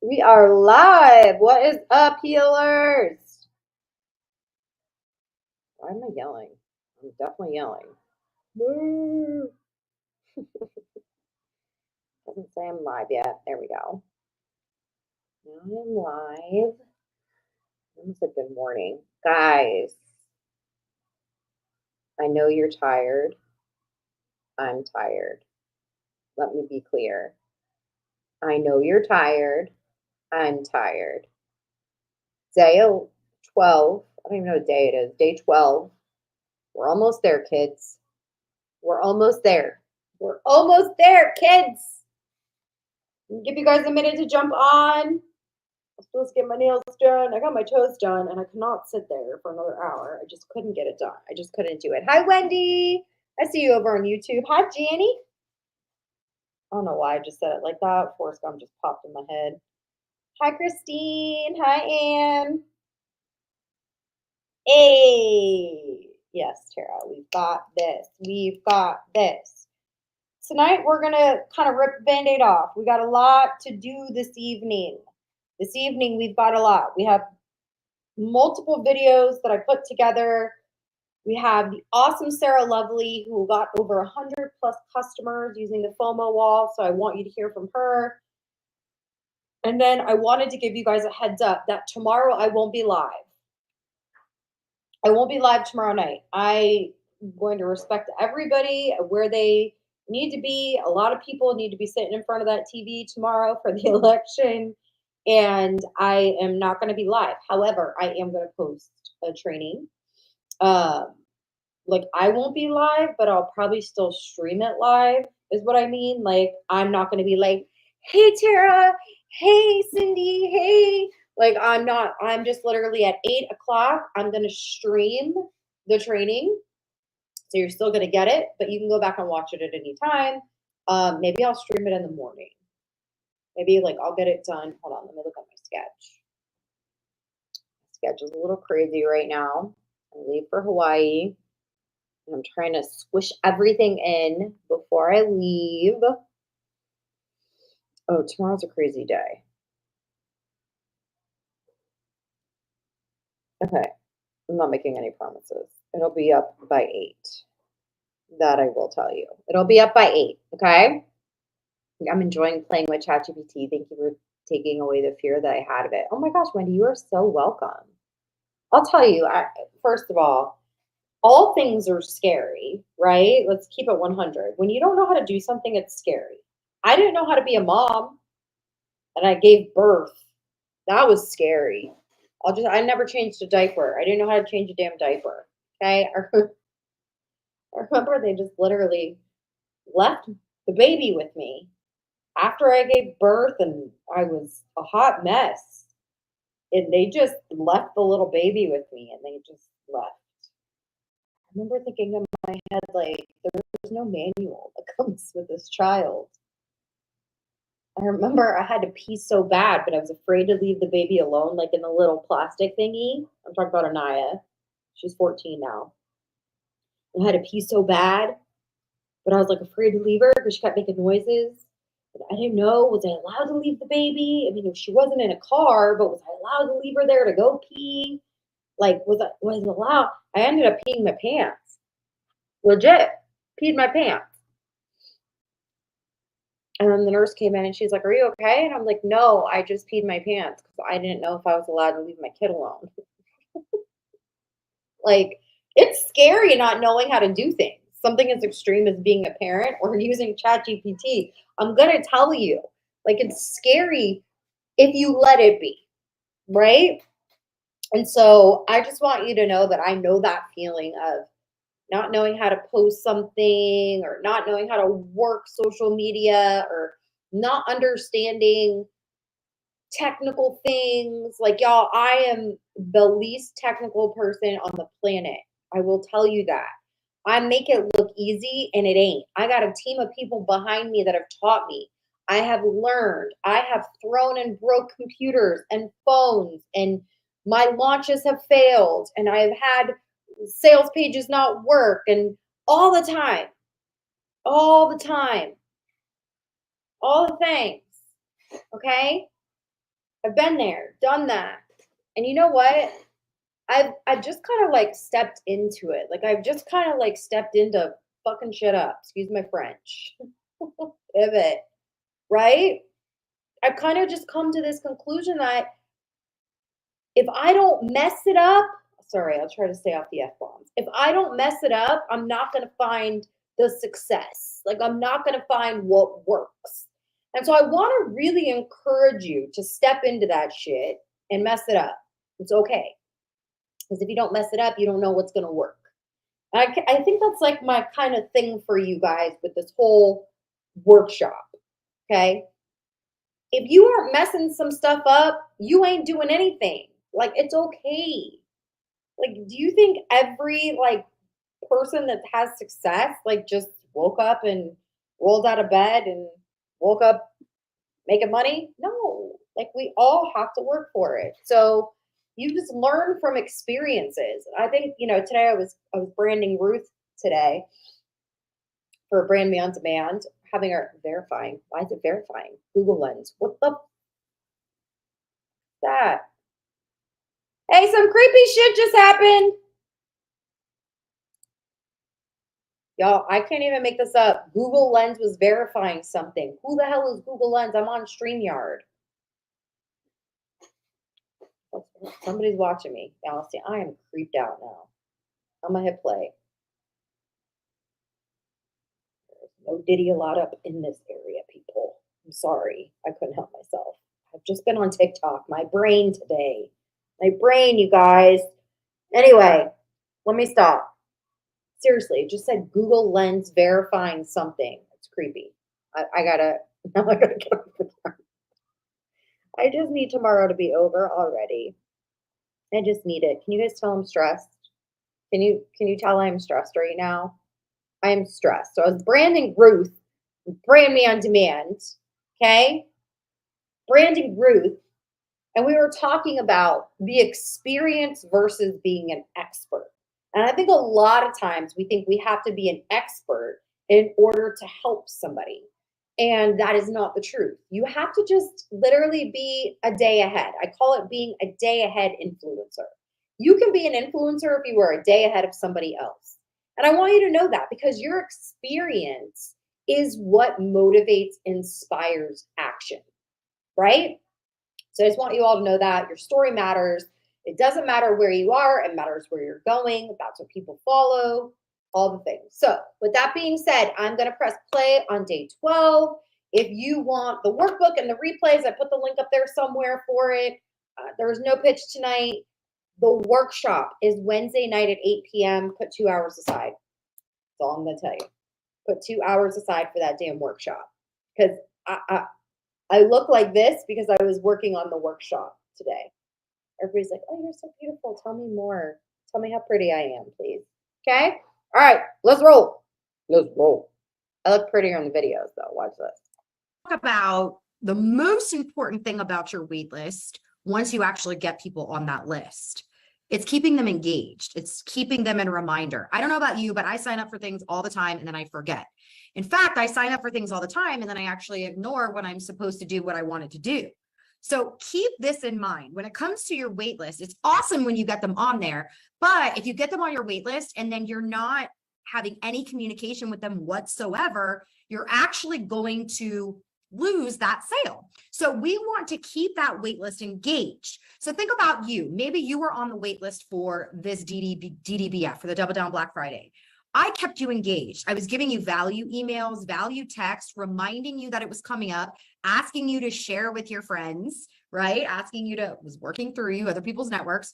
We are live. What is up, healers? Why am I yelling? I'm definitely yelling. Woo. Doesn't say I'm live yet. There we go. Now I'm live. Almost a good morning. Guys, I know you're tired. I'm tired. Let me be clear. I know you're tired. I'm tired. Day 12. I don't even know what day it is. Day 12. We're almost there, kids. We're almost there. We're almost there, kids. Give you guys a minute to jump on. I'm supposed to get my nails done. I got my toes done, and I cannot sit there for another hour. I just couldn't get it done. I just couldn't do it. Hi, Wendy. I see you over on YouTube. Hi, Janny. I don't know why I just said it like that. Forrest Gump just popped in my head. Hi, Christine. Hi, Anne. Hey. Yes, Tara, we've got this. We've got this. Tonight, we're going to kind of rip the band aid off. We got a lot to do this evening. This evening, we've got a lot. We have multiple videos that I put together. We have the awesome Sarah Lovely, who got over 100 plus customers using the FOMO wall. So I want you to hear from her. And then I wanted to give you guys a heads up that tomorrow I won't be live. I won't be live tomorrow night. I'm going to respect everybody where they need to be. A lot of people need to be sitting in front of that TV tomorrow for the election. And I am not going to be live. However, I am going to post a training. Like I won't be live, but I'll probably still stream it live, is what I mean. Like I'm not going to be like, hey, Tara, hey, Cindy, hey. Like I'm not, I'm just literally at 8 o'clock. I'm going to stream the training. So you're still going to get it, but you can go back and watch it at any time. Maybe I'll stream it in the morning. Maybe like I'll get it done. Hold on, let me look at my sketch. Sketch is a little crazy right now. I leave for Hawaii. And I'm trying to squish everything in before I leave. Oh, tomorrow's a crazy day. Okay, I'm not making any promises. It'll be up by 8. That I will tell you. It'll be up by 8, okay? I'm enjoying playing with ChatGPT. Thank you for taking away the fear that I had of it. Oh my gosh, Wendy, you are so welcome. I'll tell you, first of all things are scary, right? Let's keep it 100. When you don't know how to do something, it's scary. I didn't know how to be a mom, and I gave birth. That was scary. I never changed a diaper. I didn't know how to change a damn diaper. Okay. I remember they just literally left the baby with me after I gave birth, and I was a hot mess. And they just left the little baby with me, and they just left. I remember thinking in my head, like, there's no manual that comes with this child. I remember I had to pee so bad, but I was afraid to leave the baby alone, like in the little plastic thingy. I'm talking about Anaya. She's 14 now. I had to pee so bad, but I was like afraid to leave her because she kept making noises. And I didn't know, was I allowed to leave the baby? I mean, if she wasn't in a car, but was I allowed to leave her there to go pee? Like, was allowed? I ended up peeing my pants. Legit, peed my pants. And then the nurse came in and she's like, "Are you okay?" And I'm like, "No, I just peed my pants because I didn't know if I was allowed to leave my kid alone." Like, it's scary not knowing how to do things. Something as extreme as being a parent or using ChatGPT. I'm going to tell you, like, it's scary if you let it be, right? And so I just want you to know that I know that feeling of not knowing how to post something or not knowing how to work social media or not understanding technical things. Like, y'all, I am the least technical person on the planet. I will tell you that. I make it look easy and it ain't. I got a team of people behind me that have taught me. I have learned. I have thrown and broke computers and phones, and my launches have failed, and I've had sales pages not work, and all the time, all the time, all the things. Okay. I've been there, done that. And you know what? I've just kind of like stepped into it. Like I've just kind of like stepped into fucking shit up. Excuse my French. Pivot, right? I've kind of just come to this conclusion that if I don't mess it up, sorry, I'll try to stay off the F bombs. If I don't mess it up, I'm not going to find the success. Like, I'm not going to find what works. And so I want to really encourage you to step into that shit and mess it up. It's okay. Because if you don't mess it up, you don't know what's going to work. I think that's like my kind of thing for you guys with this whole workshop. Okay. If you aren't messing some stuff up, you ain't doing anything. Like, it's okay. Like, do you think every like person that has success like just woke up and rolled out of bed and woke up making money? No. Like, we all have to work for it. So you just learn from experiences. I think, today I was branding Ruth today for Brand Me on Demand, having her verifying. Why is it verifying? Google Lens. What the that? Hey, some creepy shit just happened. Y'all, I can't even make this up. Google Lens was verifying something. Who the hell is Google Lens? I'm on StreamYard. Somebody's watching me. Y'all see, I am creeped out now. I'm gonna hit play. There's no Diddy a lot up in this area, people. I'm sorry. I couldn't help myself. I've just been on TikTok. My brain today. My brain, you guys. Anyway, let me stop. Seriously, it just said Google Lens verifying something. It's creepy. I gotta now I gotta get off the camera. I just need tomorrow to be over already. I just need it. Can you guys tell I'm stressed? Can you tell I'm stressed right now? I am stressed. So I was branding Ruth, brand me on demand. Okay. Branding Ruth. And we were talking about the experience versus being an expert. And I think a lot of times we think we have to be an expert in order to help somebody. And that is not the truth. You have to just literally be a day ahead. I call it being a day ahead influencer. You can be an influencer if you were a day ahead of somebody else. And I want you to know that because your experience is what motivates, inspires action, right? So I just want you all to know that your story matters. It doesn't matter where you are, it matters where you're going. That's what people follow, all the things. So, with that being said, I'm going to press play on day 12. If you want the workbook and the replays, I put the link up there somewhere for it. There is no pitch tonight. The workshop is Wednesday night at 8 p.m. Put 2 hours aside. That's all I'm going to tell you. Put 2 hours aside for that damn workshop. Because I look like this because I was working on the workshop today. Everybody's like, oh, you're so beautiful. Tell me more. Tell me how pretty I am, please. Okay? All right, let's roll. Let's roll. I look prettier in the videos, though. Watch this. Talk about the most important thing about your wait list once you actually get people on that list. It's keeping them engaged. It's keeping them in a reminder. I don't know about you, but I sign up for things all the time and then I forget. In fact, I sign up for things all the time and then I actually ignore when I'm supposed to do what I wanted to do. So keep this in mind. When it comes to your wait list, it's awesome when you get them on there, but if you get them on your wait list and then you're not having any communication with them whatsoever, you're actually going to lose that sale. So we want to keep that wait list engaged. So think about you. Maybe you were on the wait list for this DDBF, for the Double Down Black Friday. I kept you engaged. I was giving you value emails, value text, reminding you that it was coming up, asking you to share with your friends, right? Asking you to, was working through you, other people's networks.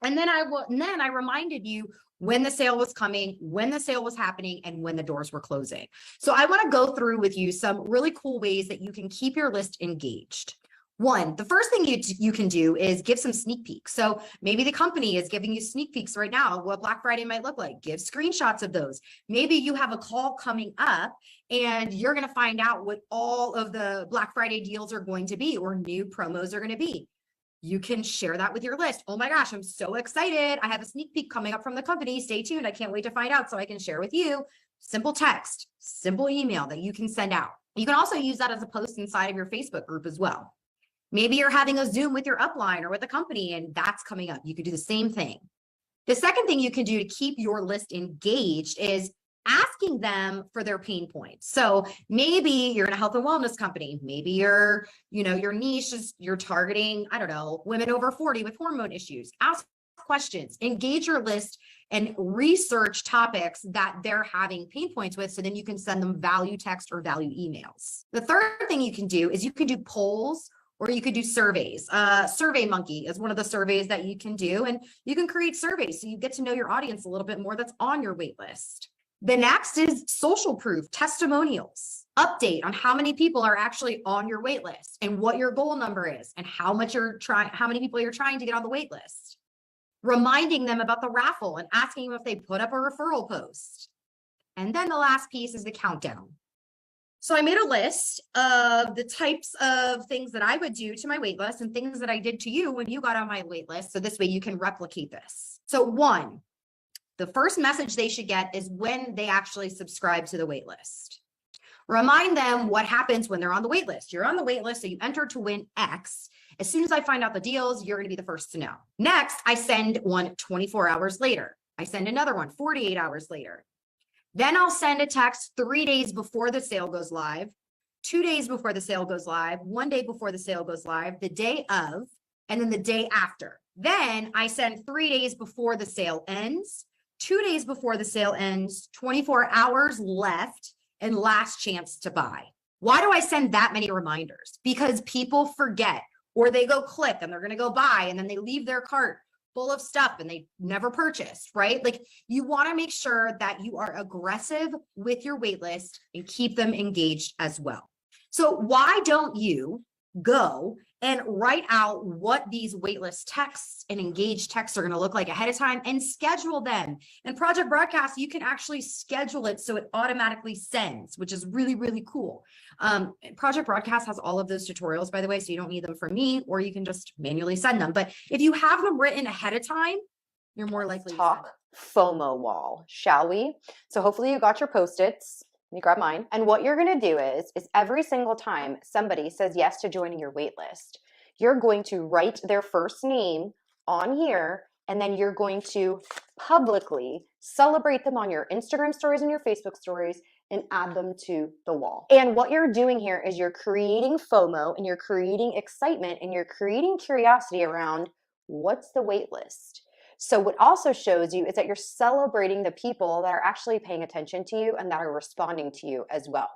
And then I reminded you when the sale was coming, when the sale was happening, and when the doors were closing. So I want to go through with you some really cool ways that you can keep your list engaged. One, the first thing you can do is give some sneak peeks. So maybe the company is giving you sneak peeks right now of what Black Friday might look like. Give screenshots of those. Maybe you have a call coming up and you're going to find out what all of the Black Friday deals are going to be or new promos are going to be. You can share that with your list. Oh my gosh, I'm so excited. I have a sneak peek coming up from the company. Stay tuned. I can't wait to find out so I can share with you. Simple text, simple email that you can send out. You can also use that as a post inside of your Facebook group as well. Maybe you're having a Zoom with your upline or with a company and that's coming up. You could do the same thing. The second thing you can do to keep your list engaged is asking them for their pain points. So maybe you're in a health and wellness company. Maybe your niche is you're targeting, I don't know, women over 40 with hormone issues. Ask questions, engage your list and research topics that they're having pain points with. So then you can send them value text or value emails. The third thing you can do is you can do polls or you could do surveys. Survey Monkey is one of the surveys that you can do, and you can create surveys so you get to know your audience a little bit more that's on your wait list. The next is social proof, testimonials, update on how many people are actually on your wait list and what your goal number is and how many people you're trying to get on the wait list. Reminding them about the raffle and asking them if they put up a referral post. And then the last piece is the countdown. So I made a list of the types of things that I would do to my wait list and things that I did to you when you got on my wait list. So this way you can replicate this. So 1, the first message they should get is when they actually subscribe to the wait list. Remind them what happens when they're on the wait list. You're on the wait list, so you enter to win X. As soon as I find out the deals, you're going to be the first to know. Next, I send one 24 hours later. I send another one 48 hours later. Then I'll send a text 3 days before the sale goes live, 2 days before the sale goes live, 1 day before the sale goes live, the day of, and then the day after. Then I send 3 days before the sale ends, 2 days before the sale ends, 24 hours left, and last chance to buy. Why do I send that many reminders? Because people forget, or they go click and they're going to go buy, and then they leave their cart full of stuff and they never purchased, right? Like you want to make sure that you are aggressive with your wait list and keep them engaged as well. So why don't you go and write out what these waitlist texts and engaged texts are going to look like ahead of time and schedule them. In Project Broadcast, you can actually schedule it so it automatically sends, which is really, really cool. Project Broadcast has all of those tutorials, by the way, so you don't need them from me, or you can just manually send them. But if you have them written ahead of time, you're more likely to talk FOMO wall, shall we? So hopefully you got your Post-its. Let me grab mine. And what you're going to do is every single time somebody says yes to joining your wait list, you're going to write their first name on here, and then you're going to publicly celebrate them on your Instagram stories and your Facebook stories and add them to the wall. And what you're doing here is you're creating FOMO and you're creating excitement and you're creating curiosity around what's the wait list. So what also shows you is that you're celebrating the people that are actually paying attention to you and that are responding to you as well.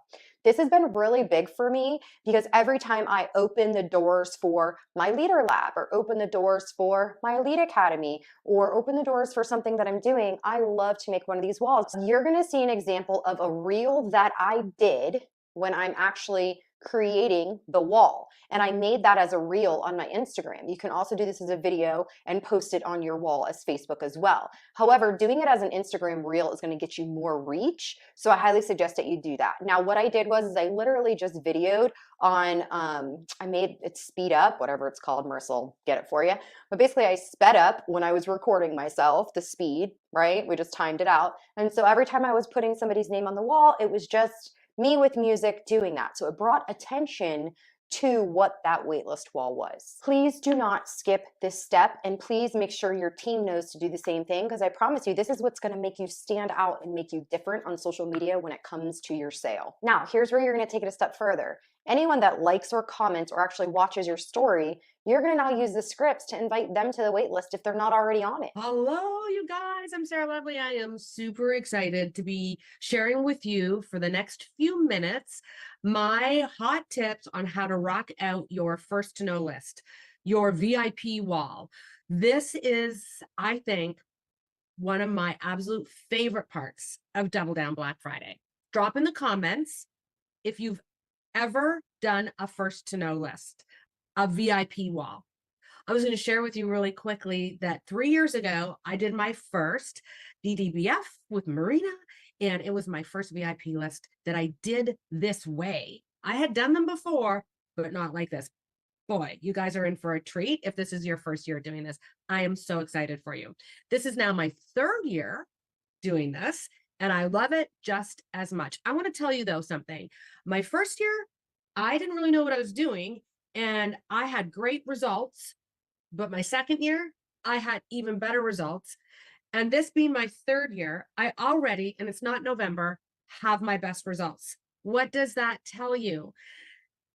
This has been really big for me because every time I open the doors for my Leader Lab or open the doors for my Elite Academy or open the doors for something that I'm doing, I love to make one of these walls. You're going to see an example of a reel that I did when I'm actually creating the wall. And I made that as a reel on my Instagram. You can also do this as a video and post it on your wall as Facebook as well. However, doing it as an Instagram reel is going to get you more reach. So I highly suggest that you do that. Now, what I did was I literally just videoed on, I made it speed up, whatever it's called, Mercil will get it for you. But basically I sped up when I was recording myself, the speed, right? We just timed it out. And so every time I was putting somebody's name on the wall, it was just me with music doing that. So it brought attention to what that waitlist wall was. Please do not skip this step, and please make sure your team knows to do the same thing, because I promise you, this is what's going to make you stand out and make you different on social media when it comes to your sale. Now, here's where you're going to take it a step further. Anyone that likes or comments or actually watches your story, you're going to now use the scripts to invite them to the waitlist if they're not already on it. Hello, you guys. I'm Sarah Lovely. I am super excited to be sharing with you for the next few minutes my hot tips on how to rock out your first to know list, your VIP wall. This is, I think, one of my absolute favorite parts of Double Down Black Friday. Drop in the comments if you've ever done a first to know list, a VIP wall. I was going to share with you really quickly that 3 years ago, I did my first DDBF with Marina, and it was my first VIP list that I did this way. I had done them before, but not like this. Boy, you guys are in for a treat if this is your first year doing this. I am so excited for you. This is now my third year doing this, and I love it just as much. I want to tell you, though, something. My first year, I didn't really know what I was doing, and I had great results. But my second year, I had even better results. And this being my third year, I already, and it's not November, have my best results. What does that tell you?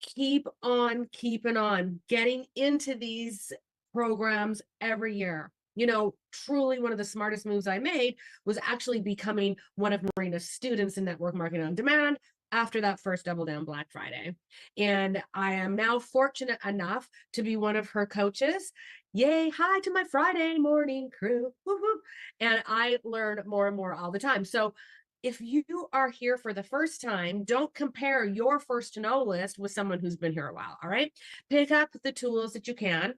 Keep on keeping on, getting into these programs every year. You know, truly one of the smartest moves I made was actually becoming one of Marina's students in Network Marketing on Demand after that first Double Down Black Friday. And I am now fortunate enough to be one of her coaches. Yay, hi to my Friday morning crew. Woo-hoo. And I learn more and more all the time. So if you are here for the first time, don't compare your first to know list with someone who's been here a while. All right. Pick up the tools that you can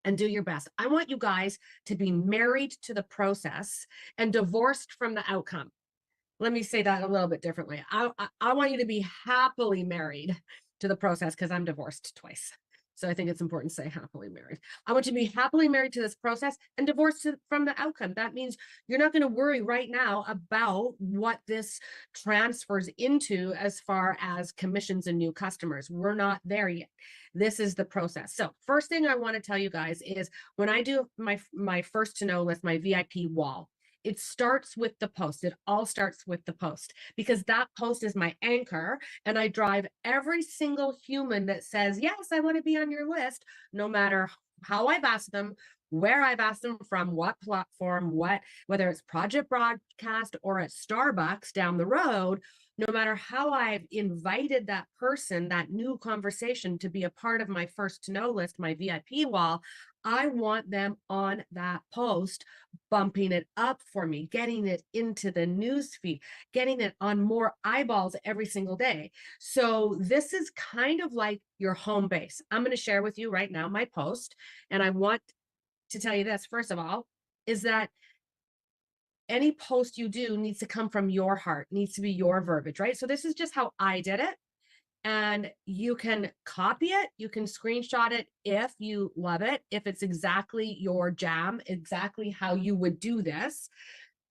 and do your best. I want you guys to be married to the process and divorced from the outcome. Let me say that a little bit differently. I want you to be happily married to the process because I'm divorced twice. So I think it's important to say happily married. I want you to be happily married to this process and divorced from the outcome. That means you're not going to worry right now about what this transfers into as far as commissions and new customers. We're not there yet. This is the process. So first thing I want to tell you guys is when I do my first to know list, my VIP wall, it starts with the post. It all starts with the post because that post is my anchor. And I drive every single human that says, yes, I want to be on your list, no matter how I've asked them, where I've asked them from, what platform, whether it's Project Broadcast or at Starbucks down the road, no matter how I've invited that person, that new conversation to be a part of my first to know list, my VIP wall, I want them on that post, bumping it up for me, getting it into the news feed, getting it on more eyeballs every single day. So this is kind of like your home base. I'm going to share with you right now my post. And I want to tell you this, first of all, is that any post you do needs to come from your heart, needs to be your verbiage, right? So this is just how I did it. And you can copy it, you can screenshot it if you love it, if it's exactly your jam, exactly how you would do this,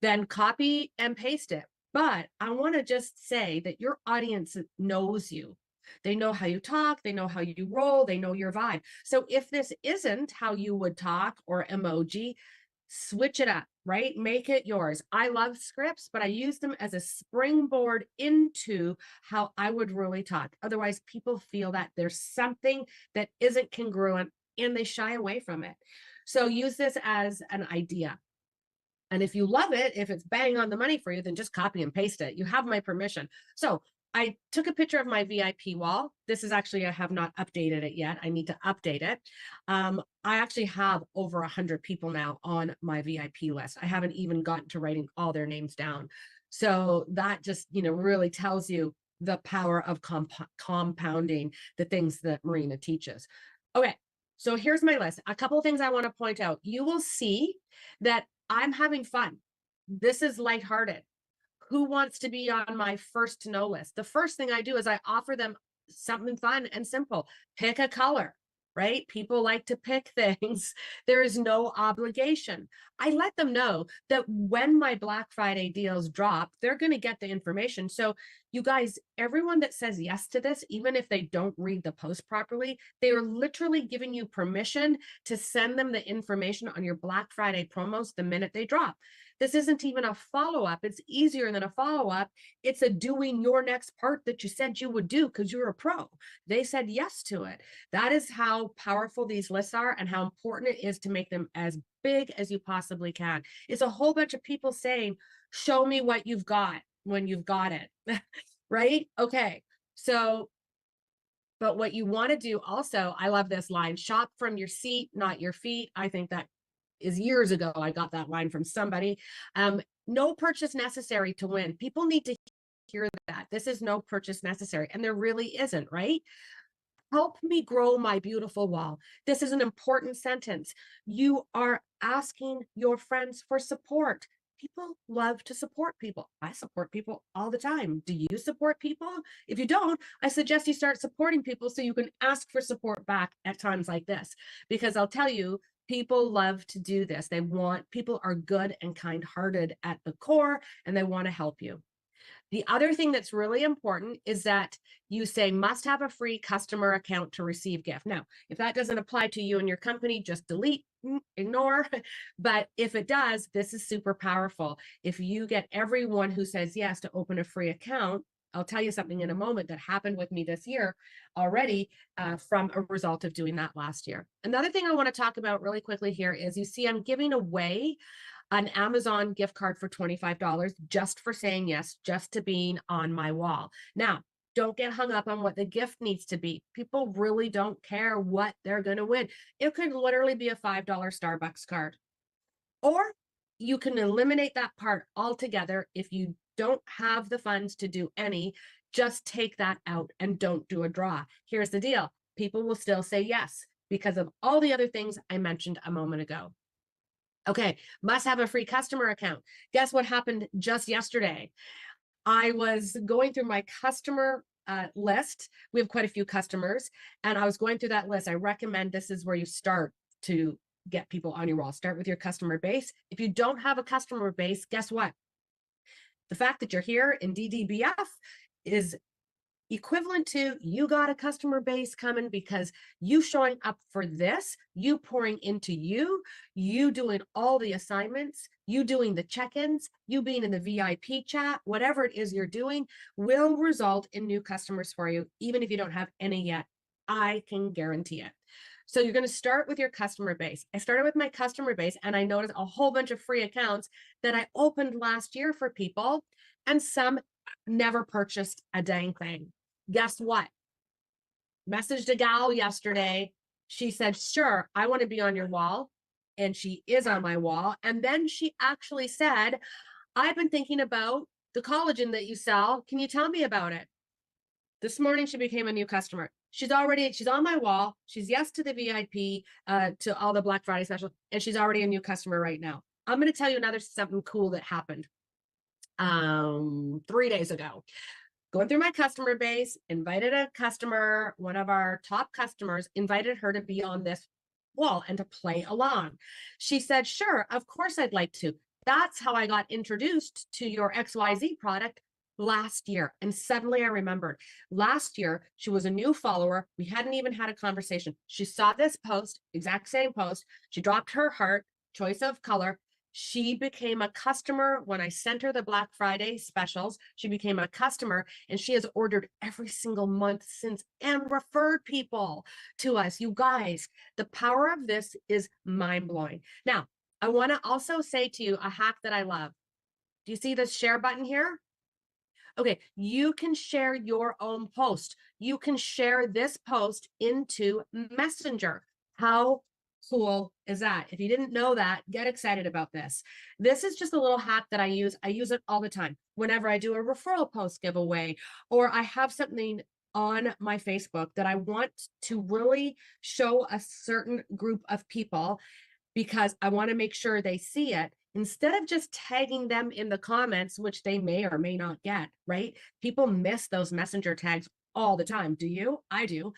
then copy and paste it. But I want to just say that your audience knows you. They know how you talk, they know how you roll, they know your vibe. So if this isn't how you would talk or emoji, switch it up, right? Make it yours. I love scripts, but I use them as a springboard into how I would really talk. Otherwise, people feel that there's something that isn't congruent and they shy away from it. So use this as an idea. And if you love it, if it's bang on the money for you, then just copy and paste it. You have my permission. So I took a picture of my VIP wall. This is actually, I have not updated it yet. I need to update it. I actually have over 100 people now on my VIP list. I haven't even gotten to writing all their names down. So that just, really tells you the power of compounding the things that Marina teaches. Okay, so here's my list. A couple of things I want to point out. You will see that I'm having fun. This is lighthearted. Who wants to be on my first to know list? The first thing I do is I offer them something fun and simple. Pick a color, right? People like to pick things. There is no obligation. I let them know that when my Black Friday deals drop, they're going to get the information. So you guys, everyone that says yes to this, even if they don't read the post properly, they are literally giving you permission to send them the information on your Black Friday promos the minute they drop. This isn't even a follow-up. It's easier than a follow-up. It's a doing your next part that you said you would do because you're a pro. They said yes to it. That is how powerful these lists are and how important it is to make them as big as you possibly can. It's a whole bunch of people saying, show me what you've got when you've got it, right? Okay, so, but what you want to do also, I love this line, shop from your seat, not your feet. I think that is years ago. I got that line from somebody. No purchase necessary to win. People need to hear that. This is no purchase necessary. And there really isn't, right? Help me grow my beautiful wall. This is an important sentence. You are asking your friends for support. People love to support people. I support people all the time. Do you support people? If you don't, I suggest you start supporting people so you can ask for support back at times like this. Because I'll tell you, people love to do this. People are good and kind-hearted at the core, and they want to help you. The other thing that's really important is that you say must have a free customer account to receive gift. Now, if that doesn't apply to you and your company, just delete, ignore. But if it does, this is super powerful. If you get everyone who says yes to open a free account, I'll tell you something in a moment that happened with me this year already from a result of doing that last year. Another thing I want to talk about really quickly here is you see I'm giving away an Amazon gift card for $25 just for saying yes, just to being on my wall. Now, don't get hung up on what the gift needs to be. People really don't care what they're going to win. It could literally be a $5 Starbucks card. Or you can eliminate that part altogether. If you don't have the funds to do any, just take that out and don't do a draw. Here's the deal. People will still say yes because of all the other things I mentioned a moment ago. Okay, must have a free customer account. Guess what happened just yesterday? I was going through my customer list. We have quite a few customers, and I was going through that list. I recommend this is where you start to get people on your wall. Start with your customer base. If you don't have a customer base, guess what? The fact that you're here in DDBF is equivalent to you got a customer base coming because you showing up for this, you pouring into you doing all the assignments, you doing the check-ins, you being in the VIP chat, whatever it is you're doing will result in new customers for you, even if you don't have any yet. I can guarantee it. So you're going to start with your customer base. I started with my customer base and I noticed a whole bunch of free accounts that I opened last year for people, and some never purchased a dang thing. Guess what? Messaged a gal yesterday. She said, sure, I want to be on your wall. And she is on my wall. And then she actually said, I've been thinking about the collagen that you sell. Can you tell me about it? This morning, she became a new customer. She's on my wall. She's yes to the VIP, to all the Black Friday specials. And she's already a new customer right now. I'm going to tell you something cool that happened 3 days ago. Going through my customer base, invited a customer, one of our top customers, invited her to be on this wall and to play along. She said, sure, of course I'd like to. That's how I got introduced to your XYZ product last year. And suddenly I remembered last year, she was a new follower. We hadn't even had a conversation. She saw this post, exact same post. She dropped her heart, choice of color. She became a customer when I sent her the Black Friday specials. She became a customer and she has ordered every single month since and referred people to us. You guys, the power of this is mind-blowing. Now, I want to also say to you a hack that I love. Do you see this share button here? Okay, you can share your own post. You can share this post into Messenger. How cool is that? If you didn't know that, get excited about this. This is just a little hack that I use. I use it all the time. Whenever I do a referral post giveaway, or I have something on my Facebook that I want to really show a certain group of people because I want to make sure they see it, instead of just tagging them in the comments, which they may or may not get, right? People miss those messenger tags all the time. Do you? I do.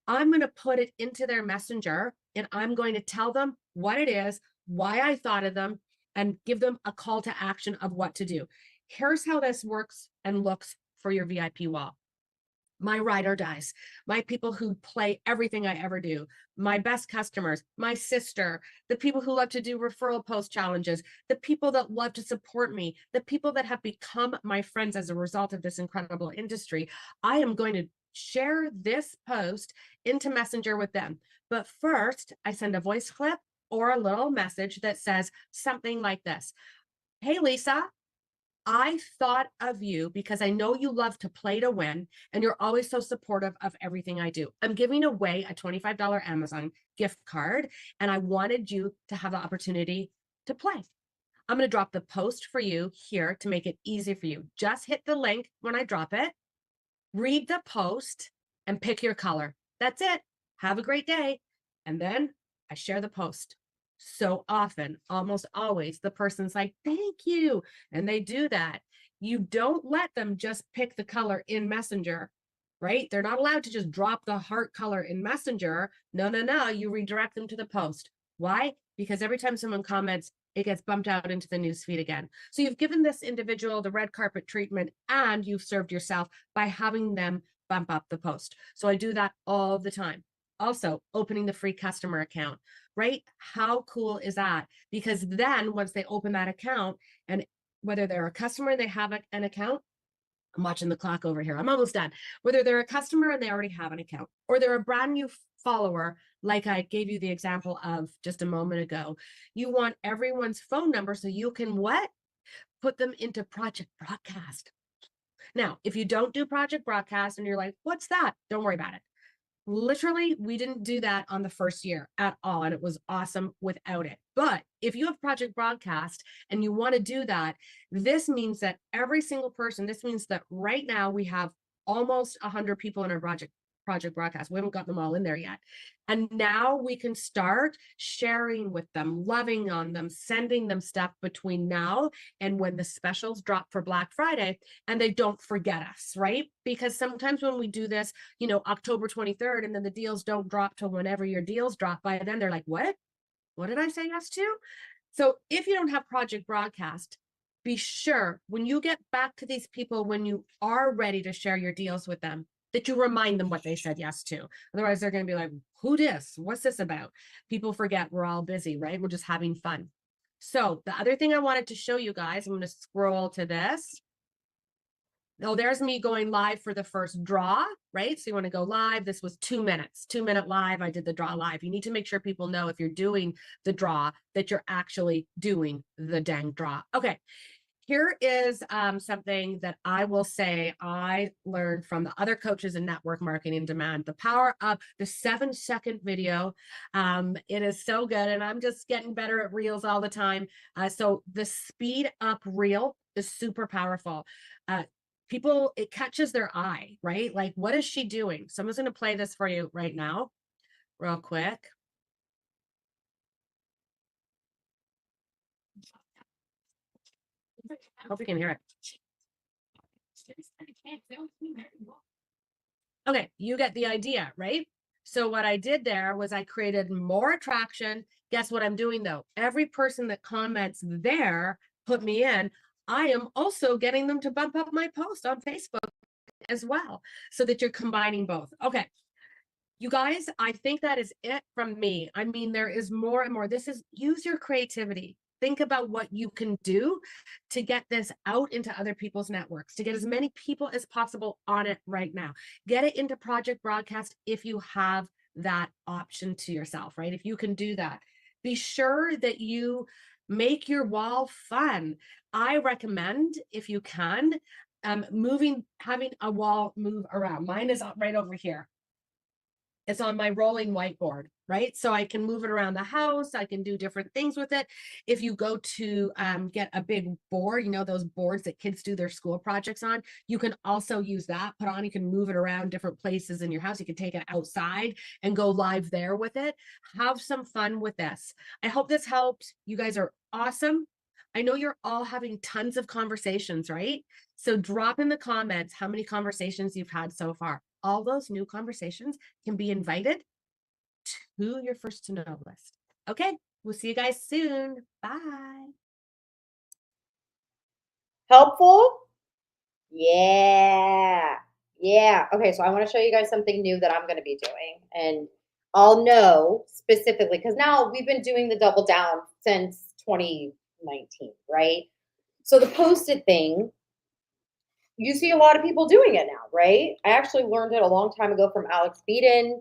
I'm going to put it into their messenger and I'm going to tell them what it is, why I thought of them, and give them a call to action of what to do. Here's how this works and looks for your VIP wall. My ride or dies, my people who play everything I ever do, my best customers, my sister, the people who love to do referral post challenges, the people that love to support me, the people that have become my friends as a result of this incredible industry. I am going to share this post into Messenger with them. But first, I send a voice clip or a little message that says something like this. Hey, Lisa, I thought of you because I know you love to play to win and you're always so supportive of everything I do. I'm giving away a $25 Amazon gift card and I wanted you to have the opportunity to play. I'm going to drop the post for you here to make it easy for you. Just hit the link when I drop it, read the post and pick your color. That's it. Have a great day. And then I share the post. So often, almost always, the person's like, thank you. And they do that. You don't let them just pick the color in Messenger, right? They're not allowed to just drop the heart color in Messenger. No. You redirect them to the post. Why? Because every time someone comments, it gets bumped out into the newsfeed again. So you've given this individual the red carpet treatment and you've served yourself by having them bump up the post. So I do that all the time. Also, opening the free customer account, right? How cool is that? Because then once they open that account, and whether they're a customer and they have an account, I'm watching the clock over here. I'm almost done. Whether they're a customer and they already have an account, or they're a brand new follower, like I gave you the example of just a moment ago, you want everyone's phone number so you can what? Put them into Project Broadcast. Now, if you don't do Project Broadcast and you're like, what's that? Don't worry about it. Literally, we didn't do that on the first year at all, and it was awesome without it. But if you have Project Broadcast and you want to do that, this means that every single person, this means that right now we have almost 100 people in our Project Broadcast. We haven't gotten them all in there yet. And now we can start sharing with them, loving on them, sending them stuff between now and when the specials drop for Black Friday, and they don't forget us, right? Because sometimes when we do this, October 23rd, and then the deals don't drop till whenever your deals drop, by then they're like, what? What did I say yes to? So if you don't have Project Broadcast, be sure when you get back to these people, when you are ready to share your deals with them, that you remind them what they said yes to. Otherwise, they're going to be like, who this? What's this about? People forget we're all busy, right? We're just having fun. So the other thing I wanted to show you guys, I'm going to scroll to this. Oh, there's me going live for the first draw, right? So you want to go live. This was 2 minutes, 2-minute live. I did the draw live. You need to make sure people know if you're doing the draw that you're actually doing the dang draw. Okay. Here is something that I will say I learned from the other coaches in network marketing demand, the power of the 7-second video. It is so good. And I'm just getting better at reels all the time. So the speed up reel is super powerful. People, it catches their eye, right? Like, what is she doing? So I'm just going to play this for you right now, real quick. Hope you can hear it. Okay, you get the idea, right? So what I did there was I created more attraction. Guess what I'm doing though? Every person that comments there, put me in, I am also getting them to bump up my post on Facebook as well, so that you're combining both. Okay. You guys, I think that is it from me. I mean, there is more and more. This is use your creativity. Think about what you can do to get this out into other people's networks, to get as many people as possible on it right now. Get it into Project Broadcast if you have that option to yourself, right? If you can do that, be sure that you make your wall fun. I recommend, if you can, having a wall move around. Mine is right over here. It's on my rolling whiteboard, right? So I can move it around the house. I can do different things with it. If you go to get a big board, those boards that kids do their school projects on, you can also use that, put on, you can move it around different places in your house. You can take it outside and go live there with it. Have some fun with this. I hope this helped. You guys are awesome. I know you're all having tons of conversations, right? So drop in the comments how many conversations you've had so far. All those new conversations can be invited to your first to know list. Okay, we'll see you guys soon. Bye. Helpful? Yeah. Yeah. Okay, so I want to show you guys something new that I'm going to be doing. And I'll know specifically because now we've been doing the double down since 2019, right? So the Post-it thing, you see a lot of people doing it now, right? I actually learned it a long time ago from Alex Beaton.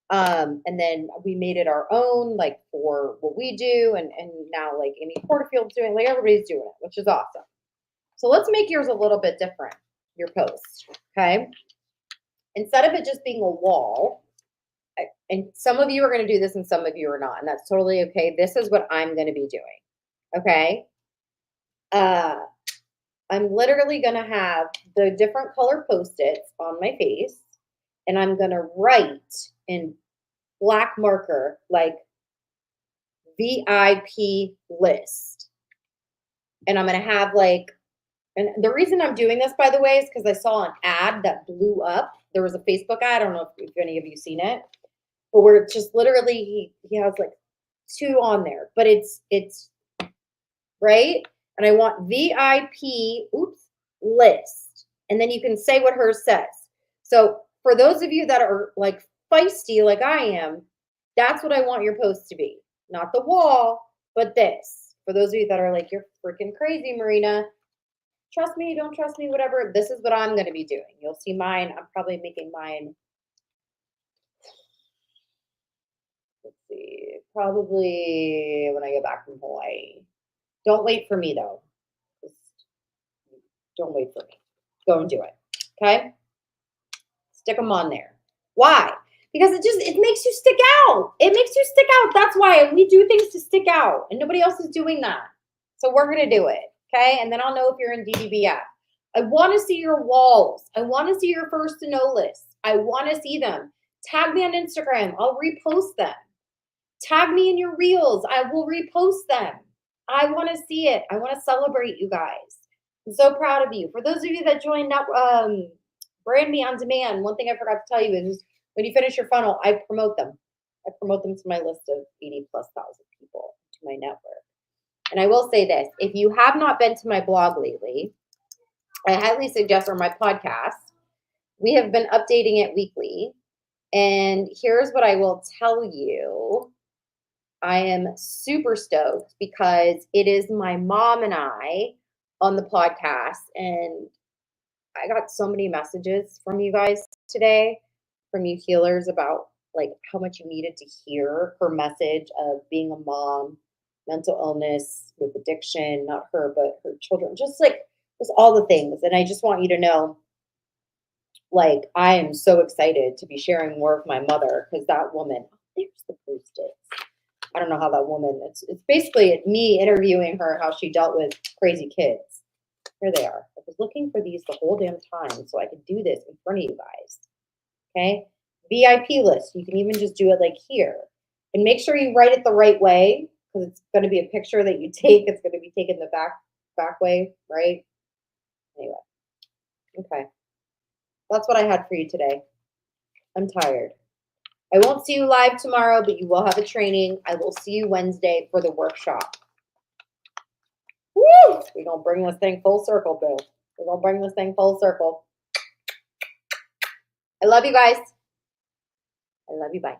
And then we made it our own, like for what we do. And now like Amy Porterfield's doing, like everybody's doing it, which is awesome. So let's make yours a little bit different, your post, okay? Instead of it just being a wall, and some of you are going to do this and some of you are not, and that's totally okay. This is what I'm going to be doing, okay? I'm literally going to have the different color Post-its on my face, and I'm going to write in black marker, like VIP list. And I'm going to have like, and the reason I'm doing this, by the way, is because I saw an ad that blew up. There was a Facebook ad. I don't know if any of you seen it, but where it's just literally, he has like 2 on there, but it's right? And I want VIP, list. And then you can say what hers says. So for those of you that are like feisty like I am, that's what I want your post to be. Not the wall, but this. For those of you that are like, you're freaking crazy, Marina. Trust me, don't trust me, whatever. This is what I'm going to be doing. You'll see mine. I'm probably making mine. Let's see. Probably when I get back from Hawaii. Don't wait for me, though. Just don't wait for me. Go and do it. Okay? Stick them on there. Why? Because it makes you stick out. It makes you stick out. That's why we do things to stick out, and nobody else is doing that. So we're going to do it. Okay? And then I'll know if you're in DDBF. I want to see your walls. I want to see your first to know list. I want to see them. Tag me on Instagram. I'll repost them. Tag me in your reels. I will repost them. I want to see it. I want to celebrate you guys. I'm so proud of you. For those of you that joined up, Brand Me on Demand, one thing I forgot to tell you is when you finish your funnel, I promote them. I promote them to my list of 80+ thousand people, to my network. And I will say this, if you have not been to my blog lately, I highly suggest, or my podcast, we have been updating it weekly. And here's what I will tell you. I am super stoked because it is my mom and I on the podcast. And I got so many messages from you guys today, from you healers, about like how much you needed to hear her message of being a mom, mental illness with addiction, not her, but her children, just all the things. And I just want you to know, like, I am so excited to be sharing more of my mother, because that woman, there's the post-its. I don't know how that woman, it's basically me interviewing her, how she dealt with crazy kids. Here they are. I was looking for these the whole damn time so I could do this in front of you guys. Okay? VIP list. You can even just do it like here. And make sure you write it the right way, because it's going to be a picture that you take. It's going to be taken the back way, right? Anyway. Okay. That's what I had for you today. I'm tired. I won't see you live tomorrow, but you will have a training. I will see you Wednesday for the workshop. Woo! We're going to bring this thing full circle, boo. We're going to bring this thing full circle. I love you guys. I love you. Bye.